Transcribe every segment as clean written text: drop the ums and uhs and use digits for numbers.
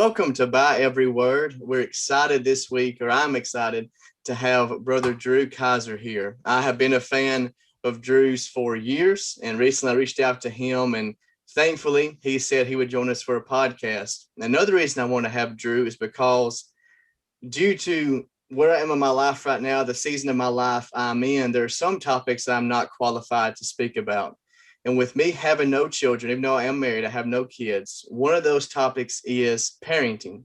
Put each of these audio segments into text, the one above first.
Welcome to By Every Word. We're excited this week, or I'm excited to have Brother Drew Kizer here. I have been a fan of Drew's for years, and recently I reached out to him, and thankfully he said he would join us for a podcast. Another reason I want to have Drew is because due to where I am in my life right now, the season of my life I'm in, there are some topics I'm not qualified to speak about. And with me having no children, even though I am married, I have no kids. One of those topics is parenting.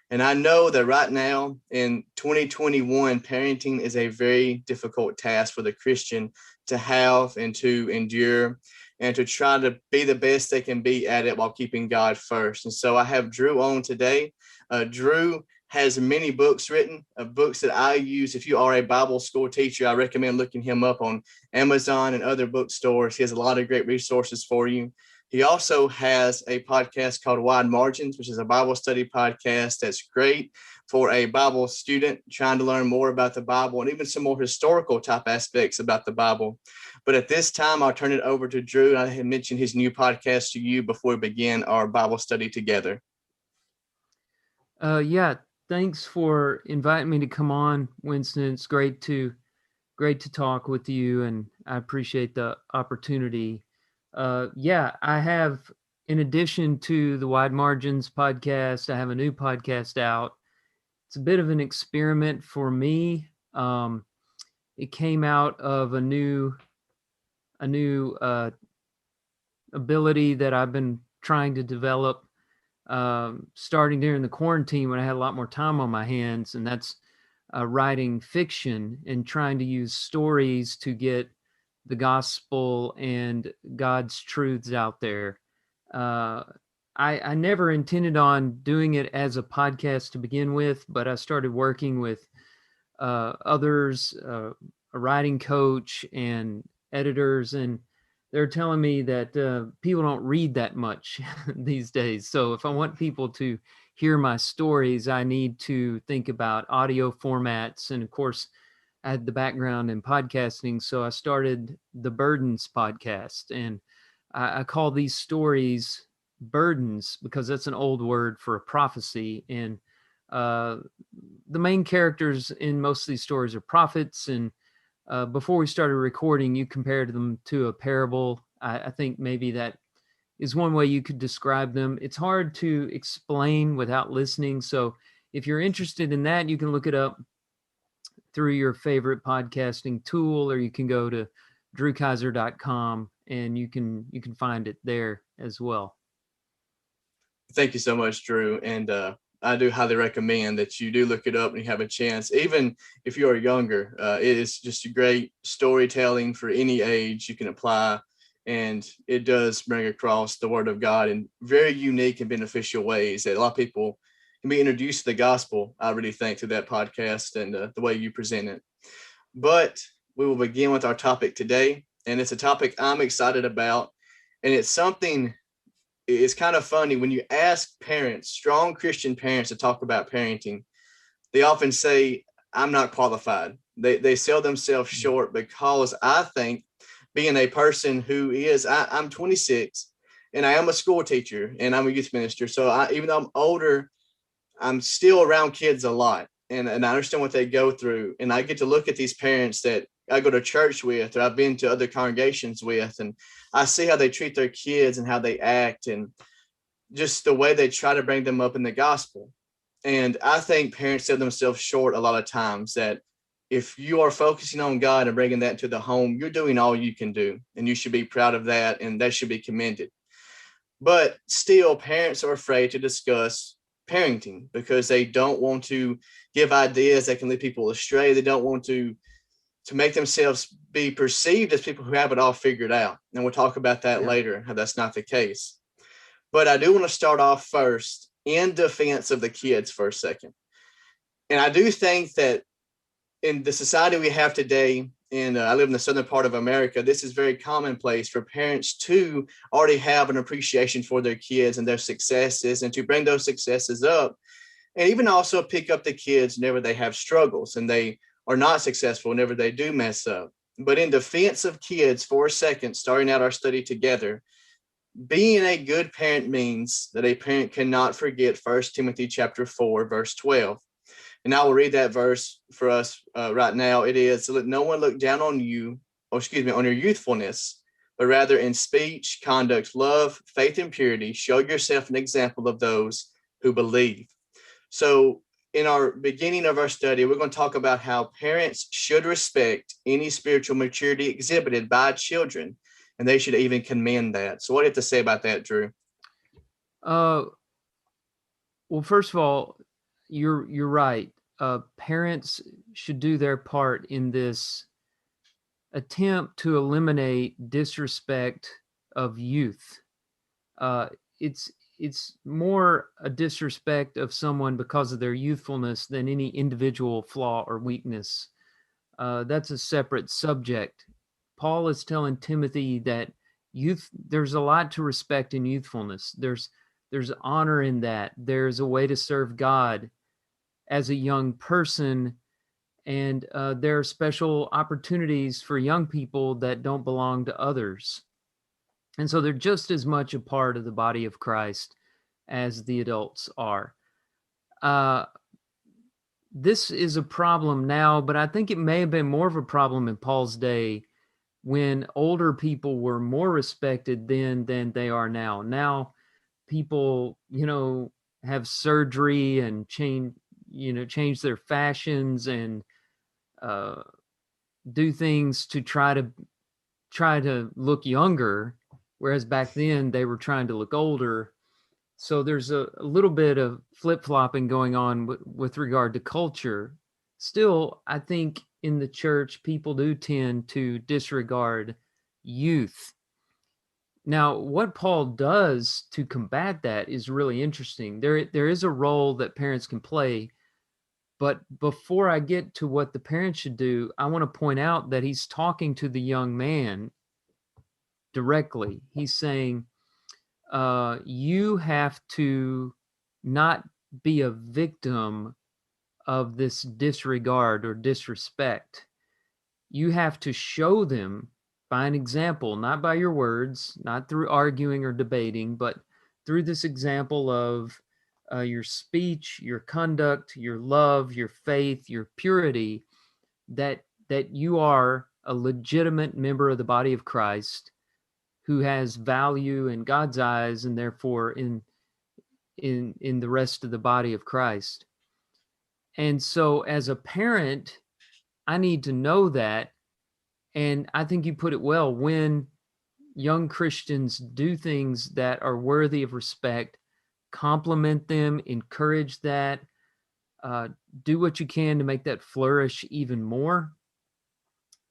And I know that right now in 2021, parenting is a very difficult task for the Christian to have and to endure and to try to be the best they can be at it while keeping God first. And so I have Drew on today. Drew has many books written, books that I use. If you are a Bible school teacher, I recommend looking him up on Amazon and other bookstores. He has a lot of great resources for you. He also has a podcast called Wide Margins, which is a Bible study podcast that's great for a Bible student trying to learn more about the Bible and even some more historical type aspects about the Bible. But at this time, I'll turn it over to Drew. I had mentioned his new podcast to you before we begin our Bible study together. Thanks for inviting me to come on, Winston. It's great to talk with you, and I appreciate the opportunity. I have, in addition to the Wide Margins podcast, I have a new podcast out. It's a bit of an experiment for me. It came out of a new ability that I've been trying to develop, starting during the quarantine when I had a lot more time on my hands, and that's writing fiction and trying to use stories to get the gospel and God's truths out there. I never intended on doing it as a podcast to begin with, but I started working with others, a writing coach and editors, and they're telling me that people don't read that much these days. So if I want people to hear my stories, I need to think about audio formats. And of course, I had the background in podcasting, so I started the Burdens podcast. And I call these stories burdens because that's an old word for a prophecy. And the main characters in most of these stories are prophets. And before we started recording, you compared them to a parable. I think maybe that is one way you could describe them. It's hard to explain without listening. So if you're interested in that, you can look it up through your favorite podcasting tool, or you can go to drewkizer.com and you can find it there as well. Thank you so much, Drew. And I do highly recommend that you do look it up and you have a chance. Even if you are younger, it is just a great storytelling for any age you can apply. And it does bring across the word of God in very unique and beneficial ways that a lot of people can be introduced to the gospel, I really think, through that podcast and the way you present it. But we will begin with our topic today. And it's a topic I'm excited about. And it's something, it's kind of funny when you ask parents, strong Christian parents, to talk about parenting, they often say, I'm not qualified. They sell themselves short because I think being a person who is, I'm 26 and I am a school teacher and I'm a youth minister. So even though I'm older, I'm still around kids a lot. And I understand what they go through. And I get to look at these parents that I go to church with, or I've been to other congregations with, and I see how they treat their kids and how they act and just the way they try to bring them up in the gospel. And I think parents sell themselves short a lot of times, that if you are focusing on God and bringing that to the home, you're doing all you can do, and you should be proud of that, and that should be commended. But still, parents are afraid to discuss parenting because they don't want to give ideas that can lead people astray. They don't want to make themselves be perceived as people who have it all figured out. And we'll talk about that later, how that's not the case. But I do want to start off first in defense of the kids for a second. And I do think that in the society we have today, and I live in the southern part of America, this is very commonplace for parents to already have an appreciation for their kids and their successes, and to bring those successes up, and even also pick up the kids whenever they have struggles and they are not successful, whenever they do mess up. But in defense of kids for a second, starting out our study together, being a good parent means that a parent cannot forget 1 Timothy chapter 4, verse 12. And I will read that verse for us right now. It is, "Let no one look down on you, or excuse me, on your youthfulness, but rather in speech, conduct, love, faith, and purity, show yourself an example of those who believe." So in our beginning of our study, we're going to talk about how parents should respect any spiritual maturity exhibited by children, and they should even commend that. So what do you have to say about that, Drew? Uh, well, first of all, you're right. Parents should do their part in this attempt to eliminate disrespect of youth. Uh, it's it's more a disrespect of someone because of their youthfulness than any individual flaw or weakness. That's a separate subject. Paul is telling Timothy that there's a lot to respect in youthfulness. There's honor in that. There's a way to serve God as a young person, and there are special opportunities for young people that don't belong to others. And so they're just as much a part of the body of Christ as the adults are. Uh, this is a problem now, but I think it may have been more of a problem in Paul's day when older people were more respected then than they are now. Now people, have surgery and change their fashions and uh, do things to try to look younger, whereas back then they were trying to look older. So there's a little bit of flip-flopping going on with regard to culture. Still, I think in the church, people do tend to disregard youth. Now, what Paul does to combat that is really interesting. There is a role that parents can play, but before I get to what the parents should do, I want to point out that he's talking to the young man directly. He's saying, you have to not be a victim of this disregard or disrespect. You have to show them by an example, not by your words, not through arguing or debating, but through this example of your speech, your conduct, your love, your faith, your purity, that you are a legitimate member of the body of Christ who has value in God's eyes and therefore in the rest of the body of Christ. And so as a parent, I need to know that. And I think you put it well, when young Christians do things that are worthy of respect, compliment them, encourage that, do what you can to make that flourish even more.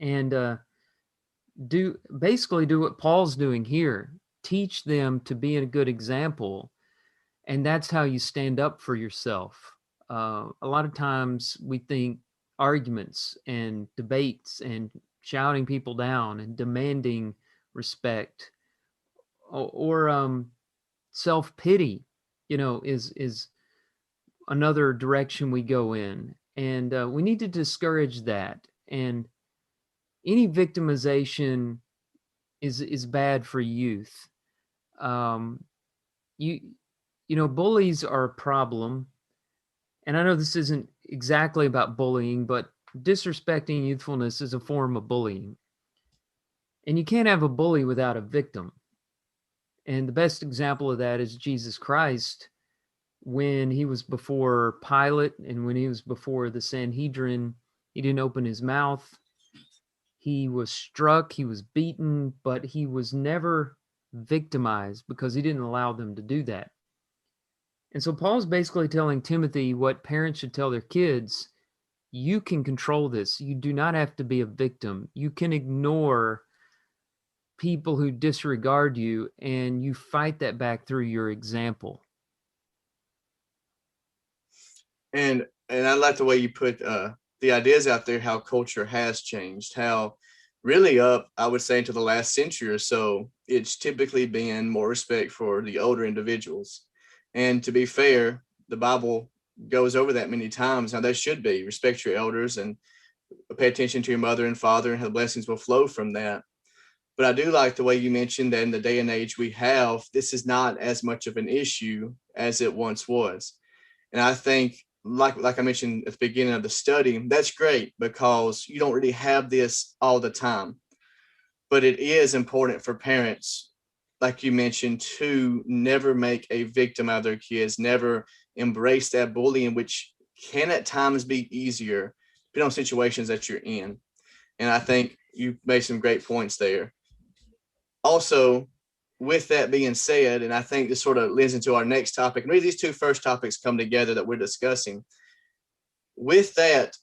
And do what Paul's doing here. Teach them to be a good example. And that's how you stand up for yourself. A lot of times we think arguments and debates and shouting people down and demanding respect or self-pity, is another direction we go in. And we need to discourage that. And any victimization is bad for youth. Um, bullies are a problem. And I know this isn't exactly about bullying, but disrespecting youthfulness is a form of bullying. And you can't have a bully without a victim. And the best example of that is Jesus Christ, when he was before Pilate and when he was before the Sanhedrin. He didn't open his mouth. He was struck, he was beaten, but he was never victimized because he didn't allow them to do that. And so Paul's basically telling Timothy what parents should tell their kids: you can control this. You do not have to be a victim. You can ignore people who disregard you, and you fight that back through your example. And I like the way you put the ideas out there, how culture has changed, how really up, I would say, into the last century or so, it's typically been more respect for the older individuals. And to be fair, the Bible goes over that many times, how that should be. Respect your elders and pay attention to your mother and father, and how the blessings will flow from that. But I do like the way you mentioned that in the day and age we have, this is not as much of an issue as it once was. And I think, like I mentioned at the beginning of the study, that's great because you don't really have this all the time. But it is important for parents, like you mentioned, to never make a victim out of their kids, never embrace that bullying, which can at times be easier depending on situations that you're in. And I think you made some great points there. Also, with that being said, and I think this sort of leads into our next topic, and really these two first topics come together that we're discussing. With that,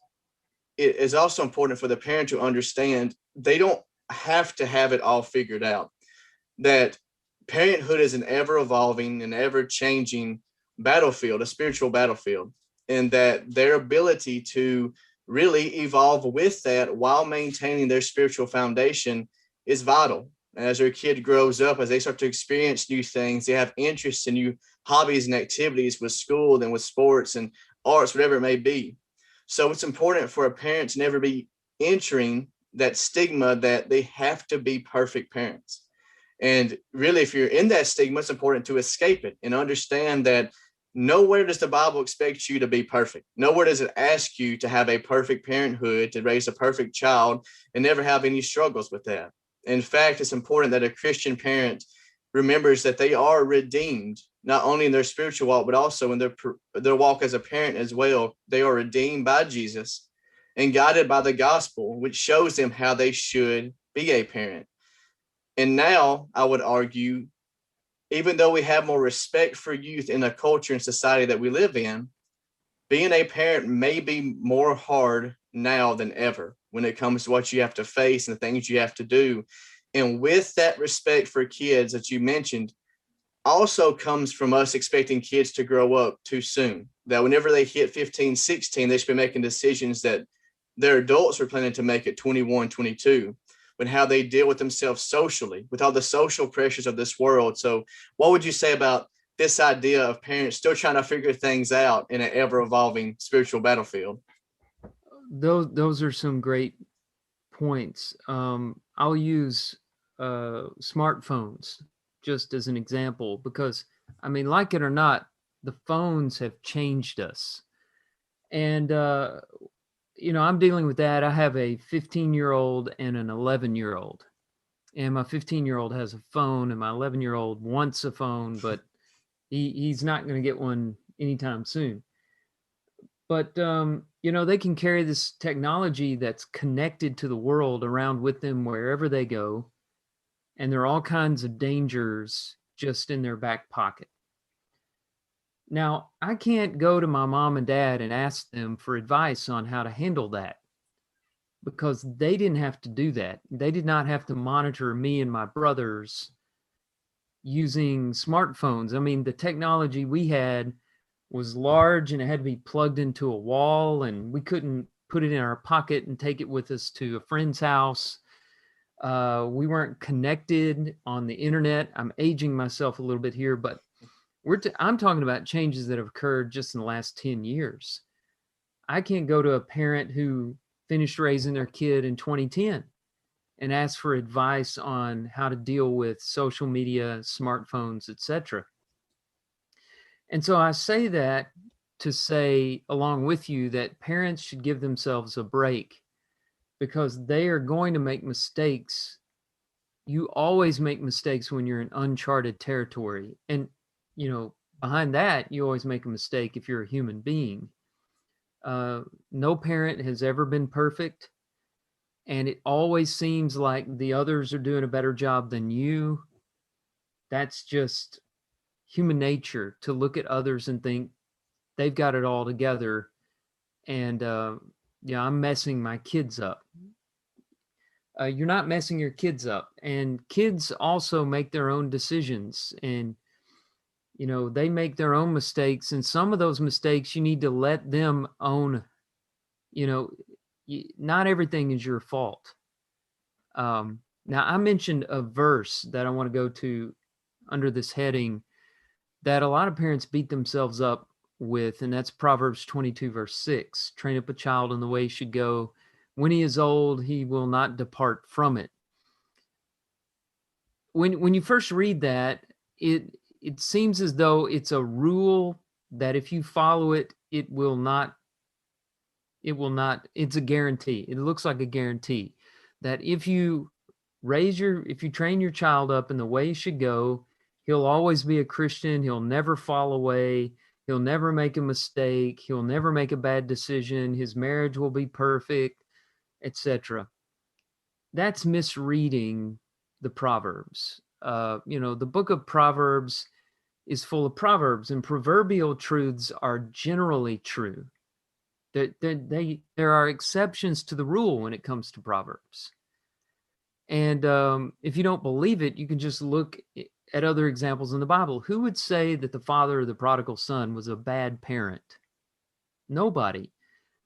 it is also important for the parent to understand they don't have to have it all figured out. That parenthood is an ever evolving and ever changing battlefield, a spiritual battlefield, and that their ability to really evolve with that while maintaining their spiritual foundation is vital. As their kid grows up, as they start to experience new things, they have interests in new hobbies and activities with school and with sports and arts, whatever it may be. So it's important for a parent to never be entering that stigma that they have to be perfect parents. And really, if you're in that stigma, it's important to escape it and understand that nowhere does the Bible expect you to be perfect. Nowhere does it ask you to have a perfect parenthood, to raise a perfect child, and never have any struggles with that. In fact, it's important that a Christian parent remembers that they are redeemed, not only in their spiritual walk, but also in their walk as a parent as well. They are redeemed by Jesus and guided by the gospel, which shows them how they should be a parent. And now I would argue, even though we have more respect for youth in the culture and society that we live in, being a parent may be more hard now than ever when it comes to what you have to face and the things you have to do. And with that respect for kids that you mentioned, also comes from us expecting kids to grow up too soon. That whenever they hit 15, 16, they should be making decisions that their adults are planning to make at 21, 22, when how they deal with themselves socially, with all the social pressures of this world. So what would you say about this idea of parents still trying to figure things out in an ever-evolving spiritual battlefield? Those are some great points. I'll use smartphones just as an example, because I mean, like it or not, the phones have changed us. And I'm dealing with that. I have a 15-year-old and an 11-year-old. And my 15-year-old has a phone, and my 11-year-old wants a phone, but he's not going to get one anytime soon. But they can carry this technology that's connected to the world around with them wherever they go, and there are all kinds of dangers just in their back pocket. Now, I can't go to my mom and dad and ask them for advice on how to handle that, because they didn't have to do that. They did not have to monitor me and my brothers using smartphones. I mean, the technology we had was large and it had to be plugged into a wall, and we couldn't put it in our pocket and take it with us to a friend's house. We weren't connected on the internet. I'm aging myself a little bit here, but I'm talking about changes that have occurred just in the last 10 years. I can't go to a parent who finished raising their kid in 2010 and ask for advice on how to deal with social media, smartphones, etc. And so I say that to say, along with you, that parents should give themselves a break, because they are going to make mistakes. You always make mistakes when you're in uncharted territory. And, behind that, you always make a mistake if you're a human being. No parent has ever been perfect. And it always seems like the others are doing a better job than you. That's just human nature, to look at others and think they've got it all together. And, I'm messing my kids up. You're not messing your kids up. And kids also make their own decisions. And, they make their own mistakes. And some of those mistakes you need to let them own. Not everything is your fault. Now, I mentioned a verse that I want to go to under this heading that a lot of parents beat themselves up with, and that's Proverbs 22, verse 6. Train up a child in the way he should go. When he is old, he will not depart from it. when you first read that, it seems as though it's a rule that if you follow it, it's a guarantee. It looks like a guarantee that if you train your child up in the way he should go, he'll always be a Christian. He'll never fall away. He'll never make a mistake. He'll never make a bad decision. His marriage will be perfect, etc. That's misreading the Proverbs. The book of Proverbs is full of proverbs, and proverbial truths are generally true. There are exceptions to the rule when it comes to Proverbs. And if you don't believe it, you can just look at other examples in the Bible. Who would say that the father of the prodigal son was a bad parent? Nobody.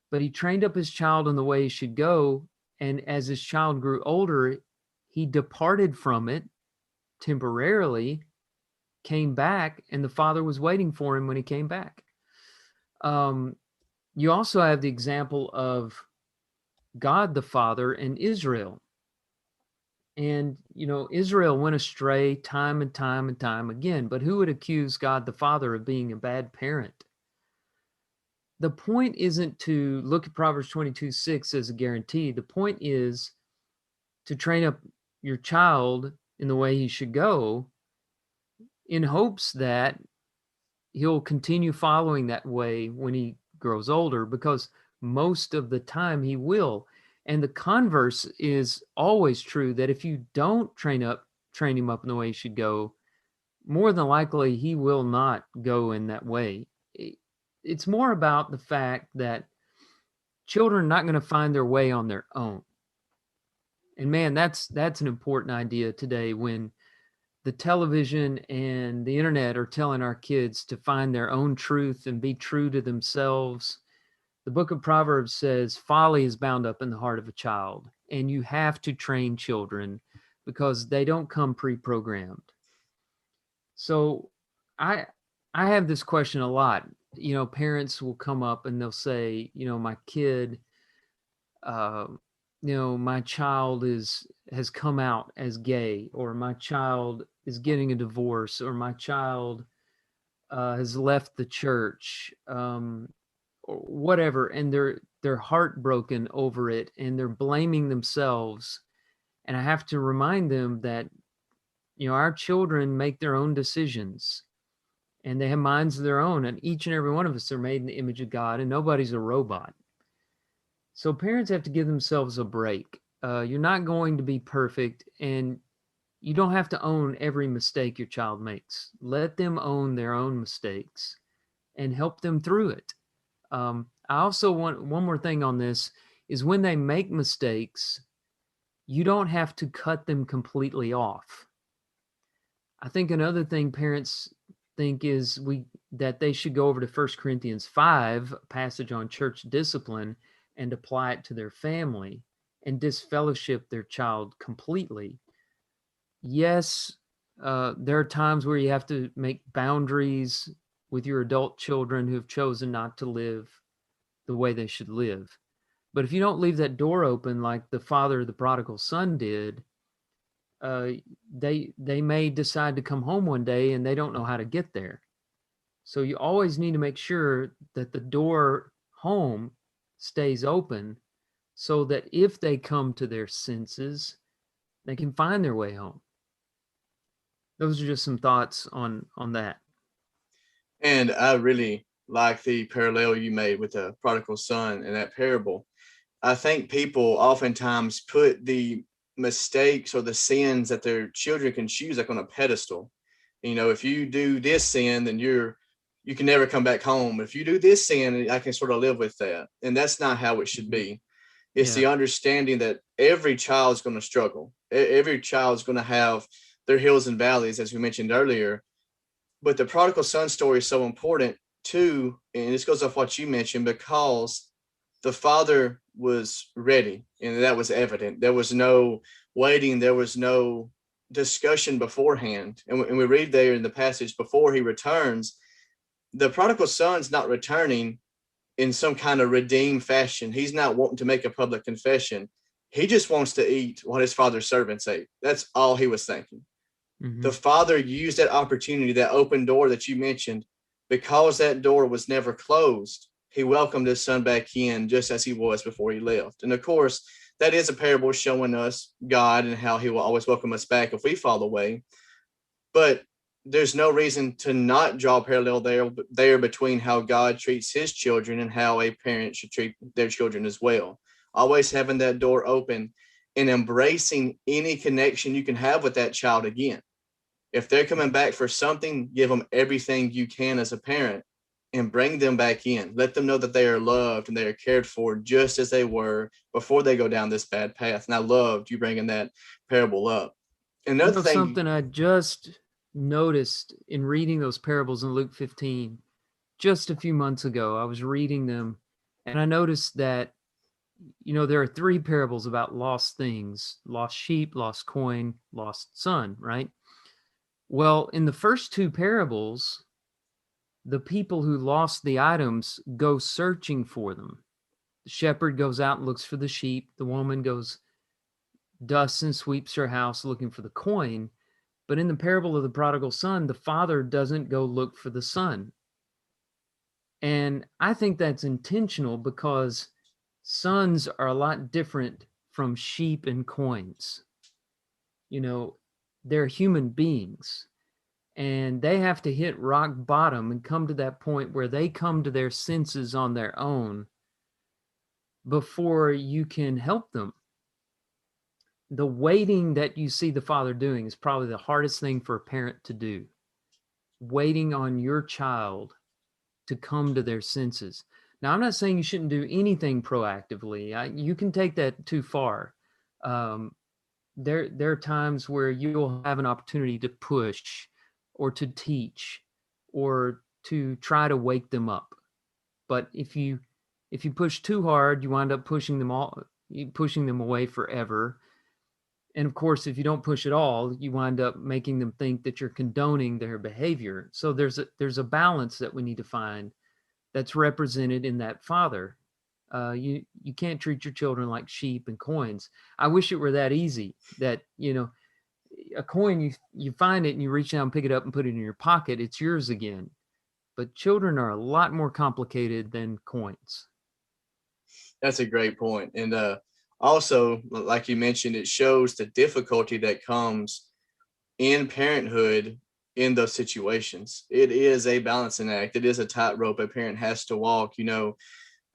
But he trained up his child in the way he should go. And as his child grew older, he departed from it temporarily, came back, and the father was waiting for him when he came back. You also have the example of God the Father and Israel. And, Israel went astray time and time and time again. But who would accuse God the Father of being a bad parent? The point isn't to look at Proverbs 22:6 as a guarantee. The point is to train up your child in the way he should go, in hopes that he'll continue following that way when he grows older, because most of the time he will. And the converse is always true, that if you don't train him up in the way he should go, more than likely he will not go in that way. It's more about the fact that children are not going to find their way on their own. And man, that's an important idea today, when the television and the internet are telling our kids to find their own truth and be true to themselves. The book of Proverbs says folly is bound up in the heart of a child, and you have to train children because they don't come pre-programmed. So I have this question a lot. Parents will come up and they'll say, my kid, my child has come out as gay, or my child is getting a divorce, or my child has left the church, or whatever, and they're heartbroken over it, and they're blaming themselves. And I have to remind them that our children make their own decisions, and they have minds of their own, and each and every one of us are made in the image of God, and nobody's a robot. So parents have to give themselves a break. You're not going to be perfect, and you don't have to own every mistake your child makes. Let them own their own mistakes and help them through it. I also want one more thing on this, is when they make mistakes, you don't have to cut them completely off. I think another thing parents think is that they should go over to 1 Corinthians 5, a passage on church discipline, and apply it to their family and disfellowship their child completely. Yes, there are times where you have to make boundaries with your adult children who have chosen not to live the way they should live. But if you don't leave that door open like the father of the prodigal son did, they may decide to come home one day and they don't know how to get there. So you always need to make sure that the door home stays open, so that if they come to their senses, they can find their way home. Those are just some thoughts on that. And I really like the parallel you made with the prodigal son and that parable. I think people oftentimes put the mistakes or the sins that their children can choose like on a pedestal. If you do this sin, then you can never come back home. If you do this sin, I can sort of live with that. And that's not how it should be. It's the understanding that every child is going to struggle. Every child is going to have their hills and valleys, as we mentioned earlier. But the prodigal son story is so important too. And this goes off what you mentioned, because the father was ready, and that was evident. There was no waiting. There was no discussion beforehand. And we read there in the passage, before he returns, the prodigal son's not returning in some kind of redeemed fashion. He's not wanting to make a public confession. He just wants to eat what his father's servants ate. That's all he was thinking. The father used that opportunity, that open door that you mentioned, because that door was never closed. He welcomed his son back in just as he was before he left. And of course, that is a parable showing us God and how he will always welcome us back if we fall away. But there's no reason to not draw a parallel there between how God treats his children and how a parent should treat their children as well. Always having that door open and embracing any connection you can have with that child again. If they're coming back for something, give them everything you can as a parent and bring them back in. Let them know that they are loved and they are cared for just as they were before they go down this bad path. And I loved you bringing that parable up. Another thing, something I just noticed in reading those parables in Luke 15 just a few months ago. I was reading them and I noticed that, there are 3 parables about lost things: lost sheep, lost coin, lost son, right? Well, in the first 2 parables, the people who lost the items go searching for them. The shepherd goes out and looks for the sheep. The woman goes, dusts and sweeps her house looking for the coin. But in the parable of the prodigal son, the father doesn't go look for the son. And I think that's intentional because sons are a lot different from sheep and coins. They're human beings and they have to hit rock bottom and come to that point where they come to their senses on their own before you can help them. The waiting that you see the father doing is probably the hardest thing for a parent to do. Waiting on your child to come to their senses. Now, I'm not saying you shouldn't do anything proactively. You can take that too far. There are times where you'll have an opportunity to push or to teach or to try to wake them up. But if you push too hard, you wind up pushing them away forever. And of course, if you don't push at all, you wind up making them think that you're condoning their behavior. So there's a balance that we need to find that's represented in that father. You can't treat your children like sheep and coins. I wish it were that easy that, a coin, you find it and you reach down and pick it up and put it in your pocket. It's yours again. But children are a lot more complicated than coins. That's a great point. And also, like you mentioned, it shows the difficulty that comes in parenthood in those situations. It is a balancing act. It is a tightrope a parent has to walk.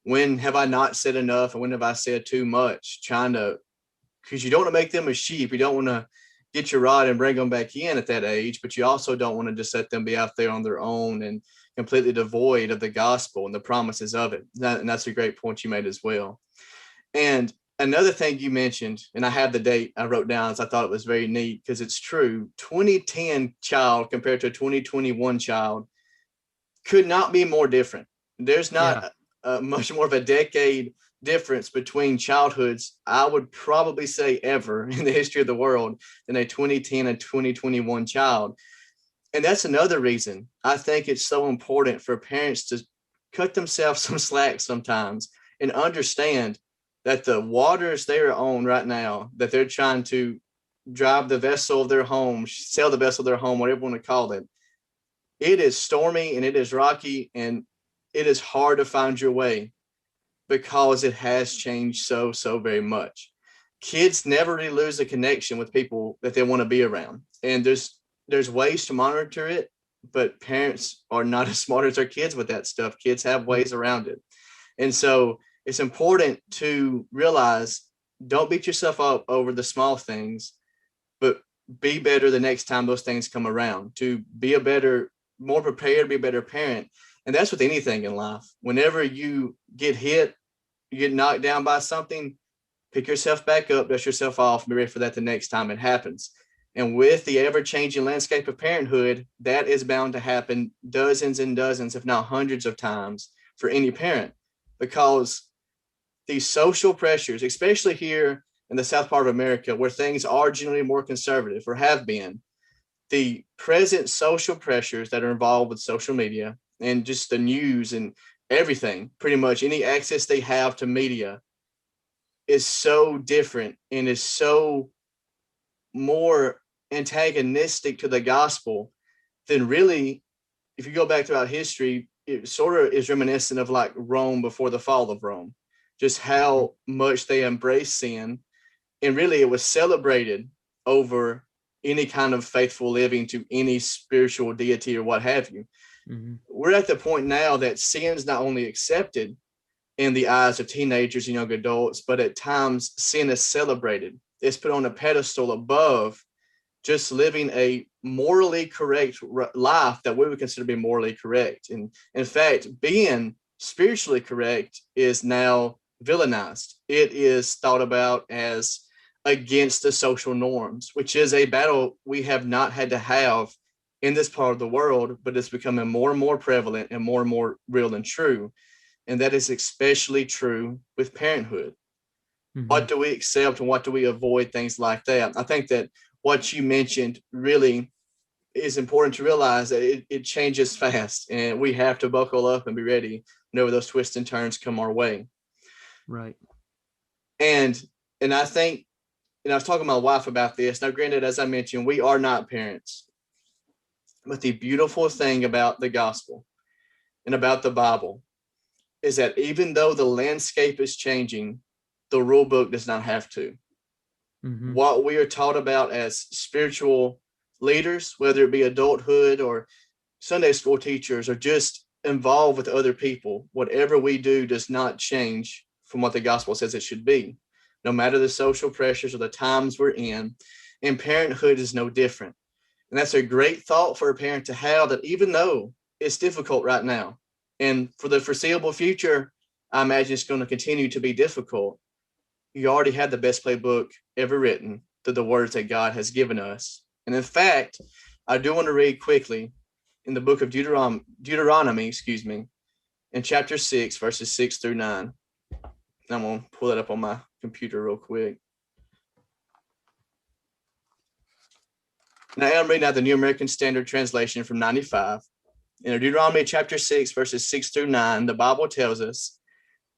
When have I not said enough? And when have I said too much? Because you don't want to make them a sheep. You don't want to get your rod and bring them back in at that age, but you also don't want to just let them be out there on their own and completely devoid of the gospel and the promises of it. And that's a great point you made as well. And another thing you mentioned, and I have the date I wrote down, as I thought it was very neat because it's true. 2010 child compared to a 2021 child could not be more different. There's not much more of a decade difference between childhoods, I would probably say ever in the history of the world, than a 2010 and 2021 child. And that's another reason I think it's so important for parents to cut themselves some slack sometimes and understand that the waters they are on right now, that they're trying to drive the vessel of their home, sail the vessel of their home, whatever you want to call it, it is stormy and it is rocky and it is hard to find your way because it has changed so very much. Kids never really lose a connection with people that they want to be around. And there's ways to monitor it, but parents are not as smart as their kids with that stuff. Kids have ways around it. And so it's important to realize, don't beat yourself up over the small things, but be better the next time those things come around, to be more prepared, be a better parent. And that's with anything in life. Whenever you get hit, you get knocked down by something, pick yourself back up, dust yourself off, and be ready for that the next time it happens. And with the ever-changing landscape of parenthood, that is bound to happen dozens and dozens, if not hundreds of times for any parent, because these social pressures, especially here in the South part of America, where things are generally more conservative or have been, the present social pressures that are involved with social media and just the news and everything, pretty much any access they have to media, is so different and is so more antagonistic to the gospel, then really, if you go back throughout history, it sort of is reminiscent of like Rome before the fall of Rome, just how much they embraced sin. And really, it was celebrated over any kind of faithful living to any spiritual deity or what have you. Mm-hmm. We're at the point now that sin is not only accepted in the eyes of teenagers and young adults, but at times sin is celebrated. It's put on a pedestal above just living a morally correct life that we would consider to be morally correct. And in fact, being spiritually correct is now villainized. It is thought about as against the social norms, which is a battle we have not had to have in this part of the world, but it's becoming more and more prevalent and more real and true. And that is especially true with parenthood. Mm-hmm. What do we accept and what do we avoid? Things like that. I think that what you mentioned really is important to realize that it changes fast, and we have to buckle up and be ready whenever those twists and turns come our way. Right. And I think, I was talking to my wife about this. Now, granted, as I mentioned, we are not parents, but the beautiful thing about the gospel and about the Bible is that even though the landscape is changing, the rule book does not have to. Mm-hmm. What we are taught about as spiritual leaders, whether it be adulthood or Sunday school teachers or just involved with other people, whatever we do does not change from what the gospel says it should be, no matter the social pressures or the times we're in. And parenthood is no different. And that's a great thought for a parent to have, that even though it's difficult right now, and for the foreseeable future, I imagine it's going to continue to be difficult, you already have the best playbook ever written through the words that God has given us. And in fact, I do want to read quickly in the book of Deuteronomy, in chapter 6, verses 6 through 9. I'm going to pull it up on my computer real quick. Now I'm reading out the New American Standard Translation from 95. In Deuteronomy chapter 6, verses 6 through 9, the Bible tells us,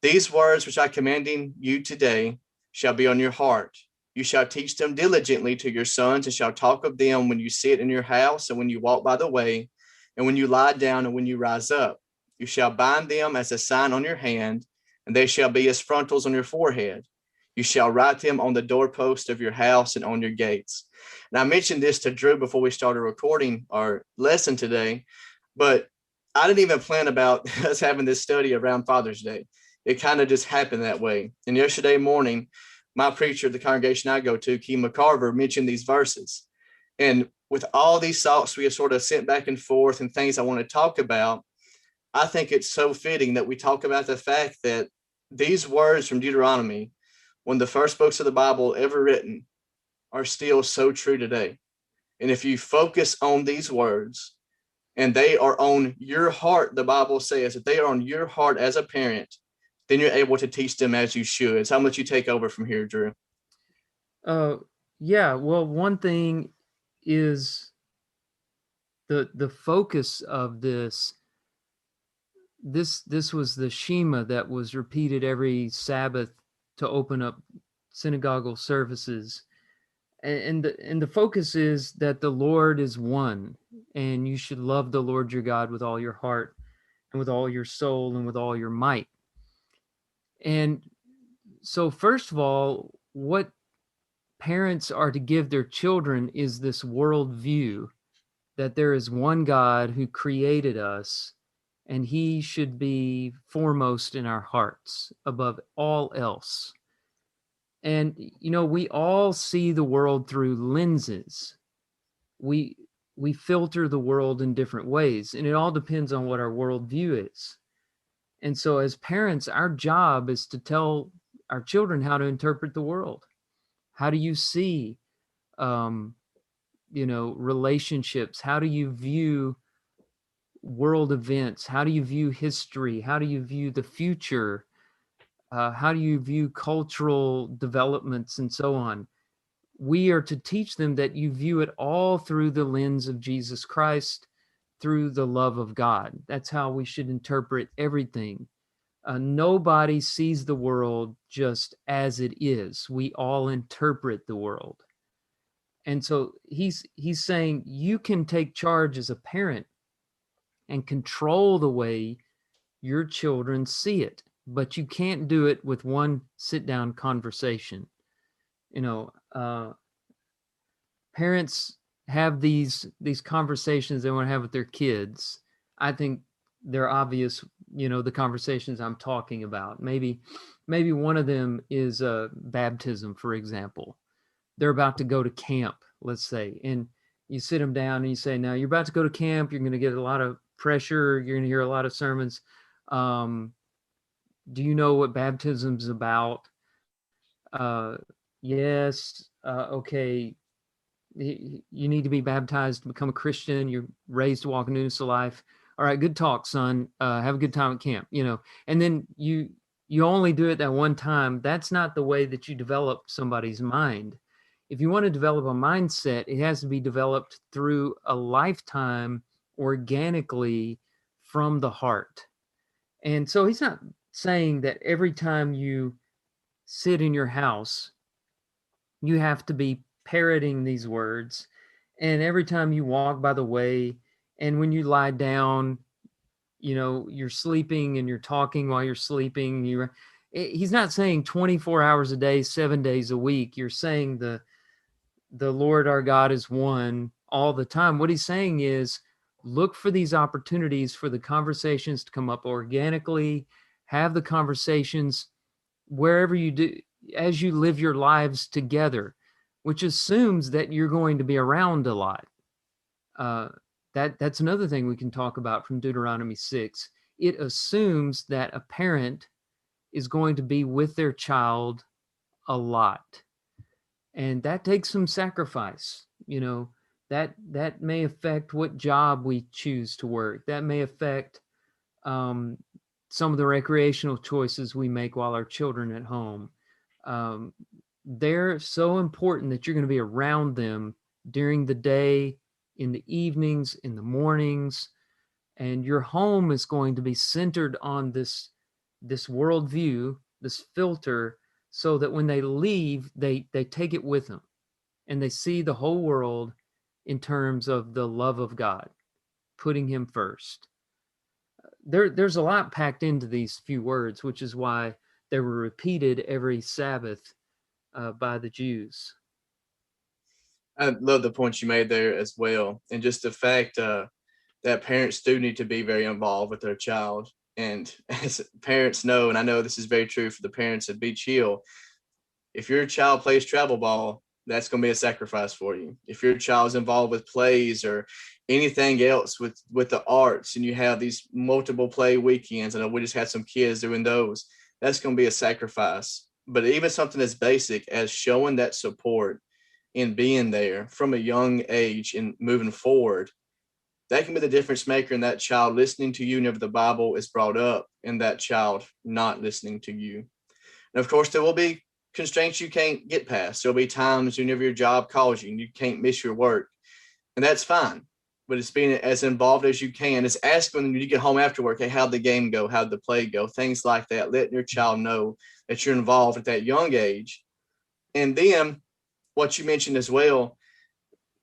"These words which I commanding you today shall be on your heart. You shall teach them diligently to your sons, and shall talk of them when you sit in your house, and when you walk by the way, and when you lie down, and when you rise up. You shall bind them as a sign on your hand, and they shall be as frontals on your forehead. You shall write them on the doorpost of your house and on your gates." And I mentioned this to Drew before we started recording our lesson today, but I didn't even plan about us having this study around Father's Day. It kind of just happened that way. And yesterday morning, my preacher, the congregation I go to, Keith McCarver, mentioned these verses. And with all these thoughts we have sort of sent back and forth and things I want to talk about, I think it's so fitting that we talk about the fact that these words from Deuteronomy, one of the first books of the Bible ever written, are still so true today. And if you focus on these words, and they are on your heart, the Bible says that they are on your heart as a parent, then you're able to teach them as you should. So how much you take over from here, Drew? Yeah. Well, one thing is the focus of this was the Shema that was repeated every Sabbath to open up synagogal services. And the focus is that the Lord is one, and you should love the Lord your God with all your heart and with all your soul and with all your might. And so first of all, what parents are to give their children is this worldview that there is one God who created us, and he should be foremost in our hearts above all else. And, we all see the world through lenses. We filter the world in different ways, and it all depends on what our worldview is. And so as parents, our job is to tell our children how to interpret the world. How do you see, relationships? How do you view world events? How do you view history? How do you view the future? How do you view cultural developments and so on? We are to teach them that you view it all through the lens of Jesus Christ, through the love of God. That's how we should interpret everything. Nobody sees the world just as it is. We all interpret the world. And so he's saying you can take charge as a parent and control the way your children see it, but you can't do it with one sit down conversation. You know, parents have these conversations they want to have with their kids. I think they're obvious, the conversations I'm talking about. Maybe one of them is baptism, for example. They're about to go to camp, let's say, and you sit them down and you say, now you're about to go to camp, you're going to get a lot of pressure, you're going to hear a lot of sermons. Do you know what baptism's about? Yes. Okay. You need to be baptized to become a Christian. You're raised to walk in newness of life. All right, good talk, son. Have a good time at camp. And then you only do it that one time. That's not the way that you develop somebody's mind. If you want to develop a mindset, it has to be developed through a lifetime organically from the heart. And so he's not saying that every time you sit in your house, you have to be parroting these words. And every time you walk by the way, and when you lie down, you're sleeping and you're talking while you're sleeping. He's not saying 24 hours a day, 7 days a week. You're saying the Lord our God is one all the time. What he's saying is look for these opportunities for the conversations to come up organically, have the conversations wherever you do, as you live your lives together, which assumes that you're going to be around a lot. That's another thing we can talk about from Deuteronomy 6. It assumes that a parent is going to be with their child a lot. And that takes some sacrifice. That may affect what job we choose to work. That may affect some of the recreational choices we make while our children are at home. They're so important that you're going to be around them during the day, in the evenings, in the mornings, and your home is going to be centered on this worldview, this filter, so that when they leave, they take it with them, and they see the whole world in terms of the love of God, putting him first. There's a lot packed into these few words, which is why they were repeated every Sabbath by the Jews. I love the point you made there as well. And just the fact that parents do need to be very involved with their child. And as parents know, and I know this is very true for the parents at Beach Hill, if your child plays travel ball, that's going to be a sacrifice for you. If your child's involved with plays or anything else with the arts, and you have these multiple play weekends, I know we just had some kids doing those, that's going to be a sacrifice. But even something as basic as showing that support and being there from a young age and moving forward, that can be the difference maker in that child listening to you whenever the Bible is brought up and that child not listening to you. And of course, there will be constraints you can't get past. There'll be times whenever your job calls you and you can't miss your work, and that's fine. But it's being as involved as you can. It's asking when you get home after work, hey, how'd the game go? How'd the play go? Things like that. Letting your child know that you're involved at that young age. And then what you mentioned as well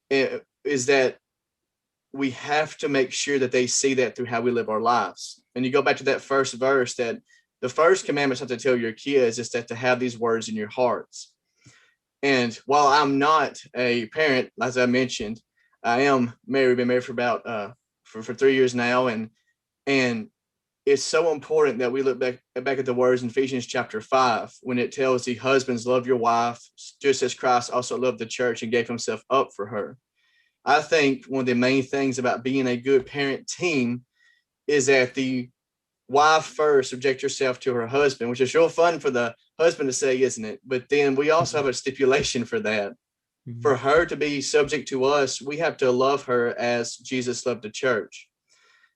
is that we have to make sure that they see that through how we live our lives. And you go back to that first verse, that the first commandment is not to tell your kids, is that to have these words in your hearts. And while I'm not a parent, as I mentioned, I am married. We've been married for about for 3 years now, and it's so important that we look back at the words in Ephesians chapter 5 when it tells the husbands, love your wife just as Christ also loved the church and gave himself up for her. I think one of the main things about being a good parent team is that the wife first subject herself to her husband, which is real fun for the husband to say, isn't it? But then we also have a stipulation for that. Mm-hmm. For her to be subject to us, we have to love her as Jesus loved the church.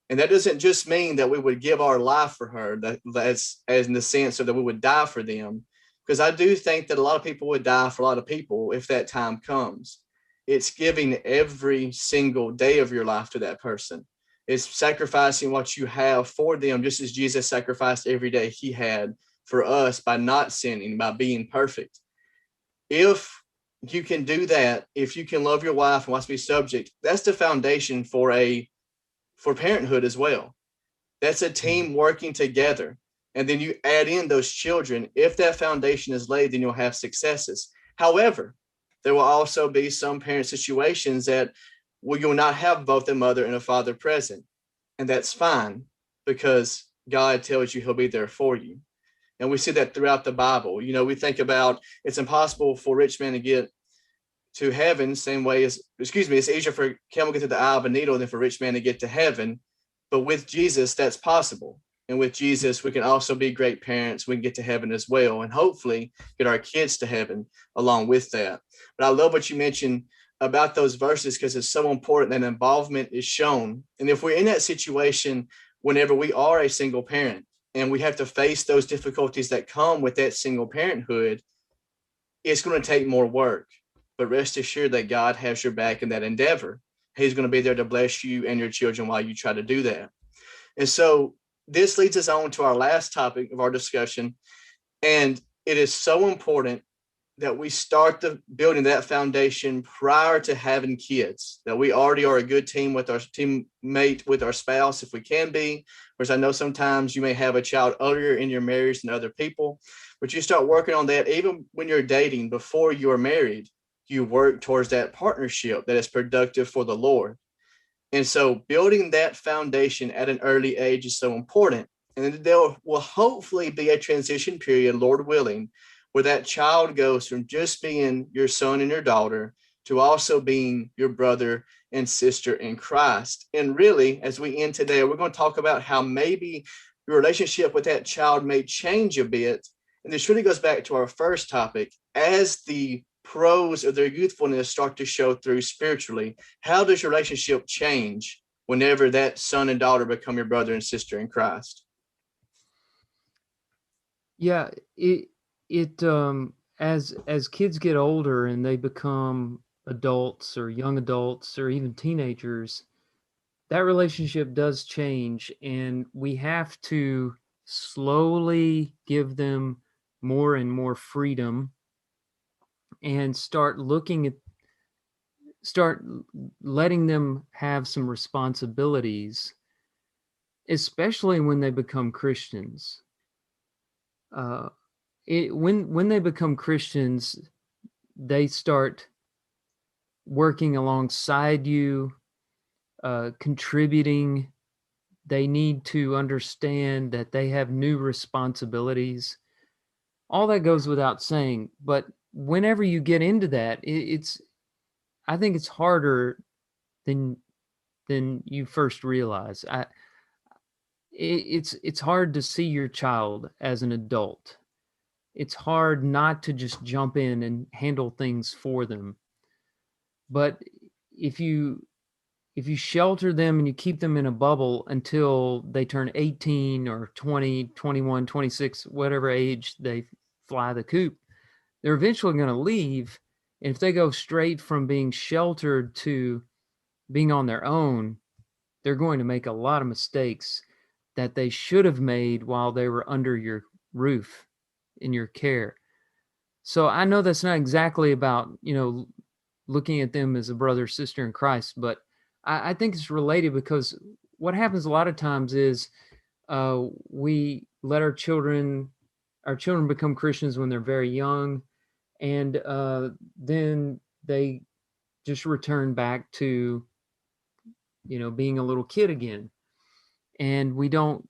And that doesn't just mean that we would give our life for her, that's as in the sense of that we would die for them. Because I do think that a lot of people would die for a lot of people if that time comes. It's giving every single day of your life to that person. It's sacrificing what you have for them, just as Jesus sacrificed every day he had for us by not sinning, by being perfect. If you can do that if you can love your wife and wife be subject. That's the foundation for parenthood as well. That's a team working together. And then you add in those children. If that foundation is laid, then you'll have successes. However, there will also be some parent situations that you'll not have both a mother and a father present. And that's fine, because God tells you he'll be there for you. And we see that throughout the Bible. You know, we think about, it's impossible for a rich man to get to heaven, same way as, it's easier for a camel to get to the eye of a needle than for a rich man to get to heaven. But with Jesus, that's possible. And with Jesus, we can also be great parents. We can get to heaven as well, and hopefully get our kids to heaven along with that. But I love what you mentioned about those verses, because it's so important that involvement is shown. And if we're in that situation, whenever we are a single parent and we have to face those difficulties that come with that single parenthood, it's going to take more work. But rest assured that God has your back in that endeavor. He's going to be there to bless you and your children while you try to do that. And so this leads us on to our last topic of our discussion. And it is so important that we start the building that foundation prior to having kids, that we already are a good team with our teammate, with our spouse, if we can be. Whereas I know sometimes you may have a child earlier in your marriage than other people, but you start working on that even when you're dating, before you are married. You work towards that partnership that is productive for the Lord. And so building that foundation at an early age is so important. And there will hopefully be a transition period, Lord willing, where that child goes from just being your son and your daughter to also being your brother and sister in Christ. And really, as we end today, we're going to talk about how maybe your relationship with that child may change a bit. And this really goes back to our first topic. As the pros of their youthfulness start to show through spiritually, how does your relationship change whenever that son and daughter become your brother and sister in Christ? Yeah, it as kids get older and they become adults or young adults or even teenagers, that relationship does change, and we have to slowly give them more and more freedom and start letting them have some responsibilities, especially when they become Christians. Uh, when they become Christians, they start working alongside you, contributing. They need to understand that they have new responsibilities. All that goes without saying, but whenever you get into that, I think it's harder than you first realize. It's hard to see your child as an adult. It's hard not to just jump in and handle things for them. But if you shelter them and you keep them in a bubble until they turn 18 or 20, 21, 26, whatever age they fly the coop, they're eventually going to leave. And if they go straight from being sheltered to being on their own, they're going to make a lot of mistakes that they should have made while they were under your roof, in your care. So I know that's not exactly about, looking at them as a brother or sister in Christ, but I think it's related, because what happens a lot of times is we let our children become Christians when they're very young, and then they just return back to, being a little kid again. And we don't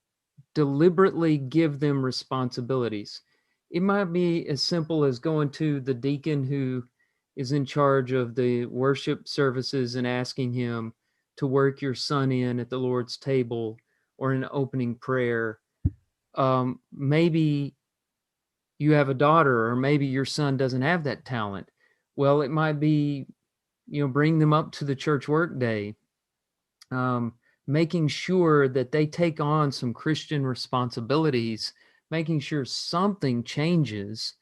deliberately give them responsibilities. It might be as simple as going to the deacon who is in charge of the worship services and asking him to work your son in at the Lord's table or an opening prayer. Maybe you have a daughter, or maybe your son doesn't have that talent. Well, it might be, bring them up to the church work day, making sure that they take on some Christian responsibilities, making sure something changes,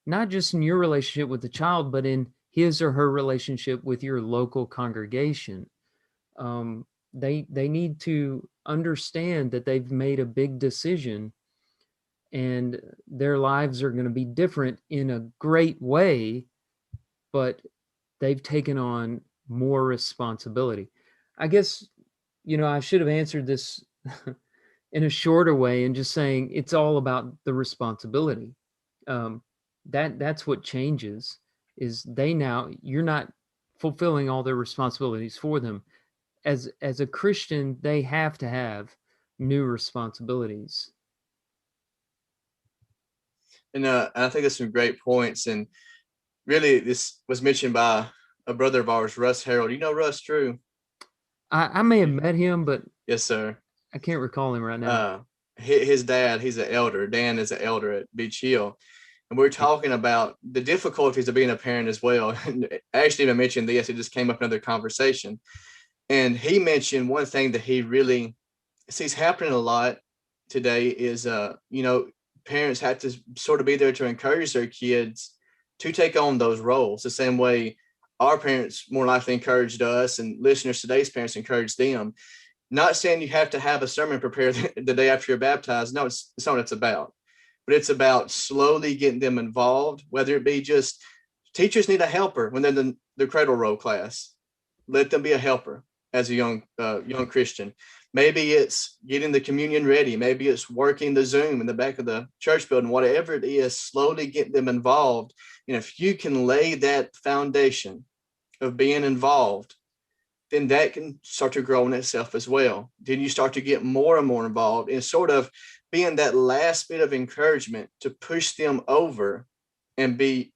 not just in your relationship with the child, but in his or her relationship with your local congregation. They need to understand that they've made a big decision, and their lives are going to be different in a great way, but they've taken on more responsibility. I guess, I should have answered this in a shorter way and just saying it's all about the responsibility. Um, that's what changes is you're not fulfilling all their responsibilities for them. As a Christian, they have to have new responsibilities. And I think that's some great points. And really, this was mentioned by a brother of ours, Russ Harold. You know Russ, Drew? I may have met him, but Yes, sir. I can't recall him right now. His dad, he's an elder. Dan is an elder at Beach Hill. And we're talking about the difficulties of being a parent as well. And I actually even mentioned this, it just came up in another conversation. And he mentioned one thing that he really sees happening a lot today is, parents have to sort of be there to encourage their kids to take on those roles the same way our parents more likely encouraged us, and listeners today's parents encouraged them. Not saying you have to have a sermon prepared the day after you're baptized. No, it's not what it's about. But it's about slowly getting them involved, whether it be just teachers need a helper when they're in the cradle roll class. Let them be a helper as a young Christian. Maybe it's getting the communion ready. Maybe it's working the Zoom in the back of the church building, whatever it is, slowly get them involved. And if you can lay that foundation of being involved, then that can start to grow in itself as well. Then you start to get more and more involved in sort of being that last bit of encouragement to push them over and be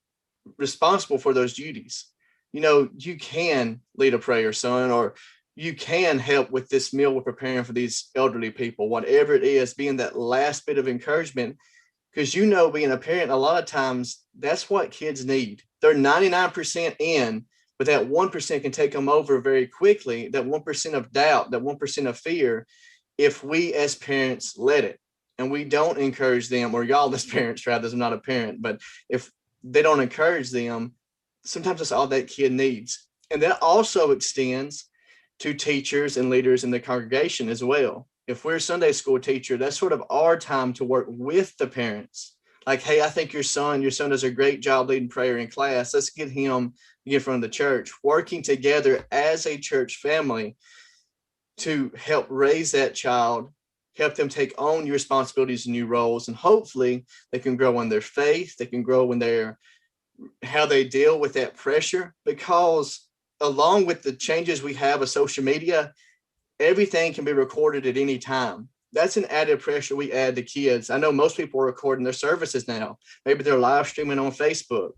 responsible for those duties. You can lead a prayer, son, or you can help with this meal we're preparing for these elderly people, whatever it is, being that last bit of encouragement. Because being a parent, a lot of times that's what kids need. They're 99% in, but that 1% can take them over very quickly. That 1% of doubt, that 1% of fear, if we as parents let it, and we don't encourage them, or y'all as parents, rather, I'm not a parent, but if they don't encourage them, sometimes that's all that kid needs. And that also extends to teachers and leaders in the congregation as well. If we're a Sunday school teacher, that's sort of our time to work with the parents. Like, hey, I think your son does a great job leading prayer in class. Let's get him in front of the church, working together as a church family to help raise that child, help them take on new responsibilities and new roles. And hopefully they can grow in their faith. They can grow in how they deal with that pressure, because along with the changes we have of social media, everything can be recorded at any time. That's an added pressure we add to kids. I know most people are recording their services now. Maybe they're live streaming on Facebook.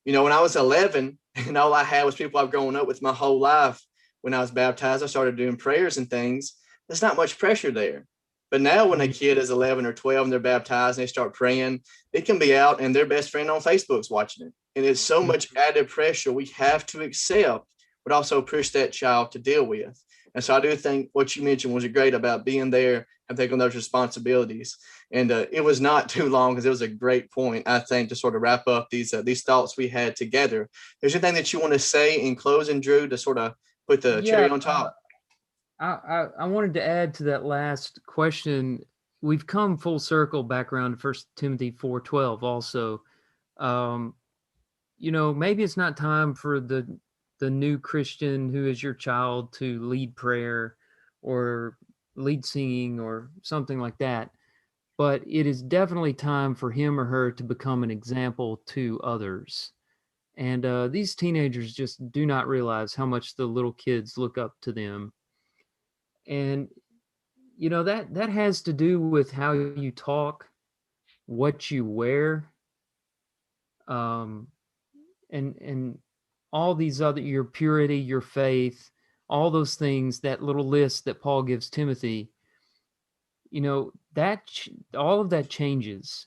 When I was 11 and all I had was people I've grown up with my whole life, when I was baptized, I started doing prayers and things. There's not much pressure there. But now when a kid is 11 or 12 and they're baptized and they start praying, it can be out and their best friend on Facebook's watching it. And it's so much added pressure we have to accept, but also push that child to deal with. And so I do think what you mentioned was great about being there and taking those responsibilities. And it was not too long, because it was a great point, I think, to sort of wrap up these thoughts we had together. There's anything that you want to say in closing, Drew, to sort of put the cherry on top? I wanted to add to that last question. We've come full circle back around to 1 Timothy 4:12 also. Maybe it's not time for the new Christian who is your child to lead prayer or lead singing or something like that. But it is definitely time for him or her to become an example to others. And these teenagers just do not realize how much the little kids look up to them. And that has to do with how you talk, what you wear, and all these other, your purity, your faith, all those things, that little list that Paul gives Timothy, that all of that changes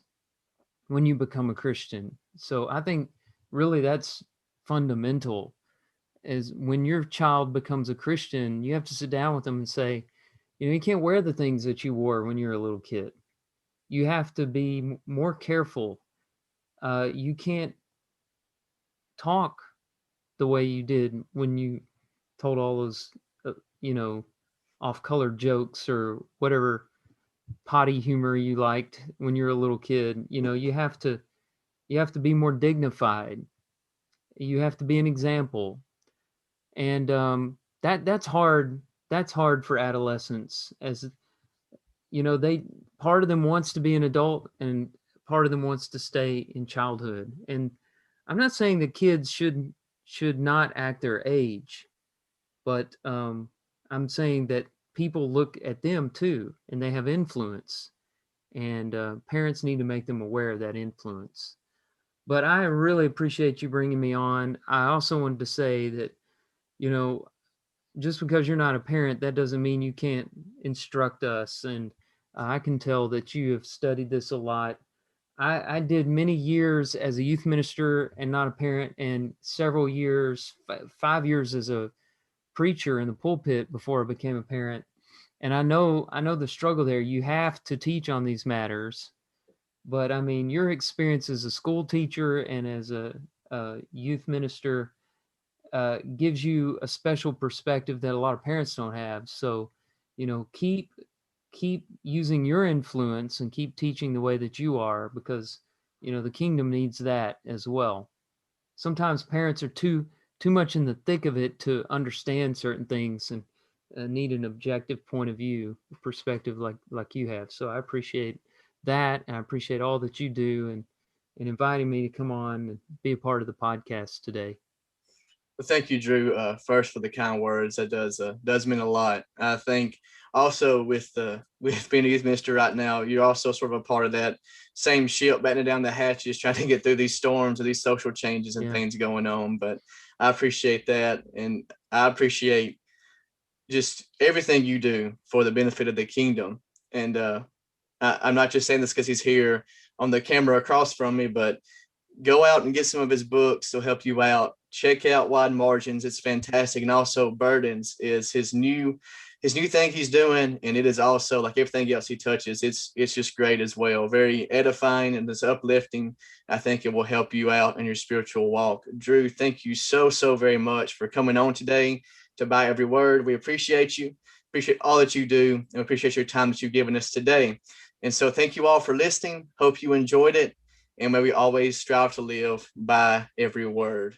when you become a Christian. So I think really that's fundamental, is when your child becomes a Christian, you have to sit down with them and say, you can't wear the things that you wore when you were a little kid. You have to be more careful. You can't talk the way you did when you told all those, off-color jokes or whatever potty humor you liked when you're a little kid. You have to be more dignified. You have to be an example. And that's hard. That's hard for adolescents, as you know, they part of them wants to be an adult and part of them wants to stay in childhood. And I'm not saying that kids should not act their age, but I'm saying that people look at them too, and they have influence, and parents need to make them aware of that influence. But I really appreciate you bringing me on. I also wanted to say that, you know, just because you're not a parent, that doesn't mean you can't instruct us. And I can tell that you have studied this a lot. I did many years as a youth minister and not a parent, and several years, 5 years as a preacher in the pulpit before I became a parent. And I know the struggle there. You have to teach on these matters, but I mean, your experience as a school teacher and as a youth minister gives you a special perspective that a lot of parents don't have. So, you know, keep using your influence and keep teaching the way that you are, because you know the kingdom needs that as well. Sometimes parents are too much in the thick of it to understand certain things, and need an objective point of view, perspective like you have. So I appreciate that, and I appreciate all that you do, and inviting me to come on and be a part of the podcast today. Well, thank you, Drew. First for the kind words. That does mean a lot. I think also with with being a youth minister right now, you're also sort of a part of that same ship, battening down the hatches, trying to get through these storms and these social changes and Yeah. things going on. But I appreciate that, and I appreciate just everything you do for the benefit of the kingdom. And I'm not just saying this because he's here on the camera across from me, but go out and get some of his books. They'll help you out. Check out Wide Margins. It's fantastic. And also Burdens is his new thing he's doing. And it is also, like everything else he touches, it's just great as well. Very edifying and it's uplifting. I think it will help you out in your spiritual walk. Drew, thank you so very much for coming on today to Buy Every Word. We appreciate you. Appreciate all that you do, and appreciate your time that you've given us today. And so thank you all for listening. Hope you enjoyed it. And may we always strive to live by every word.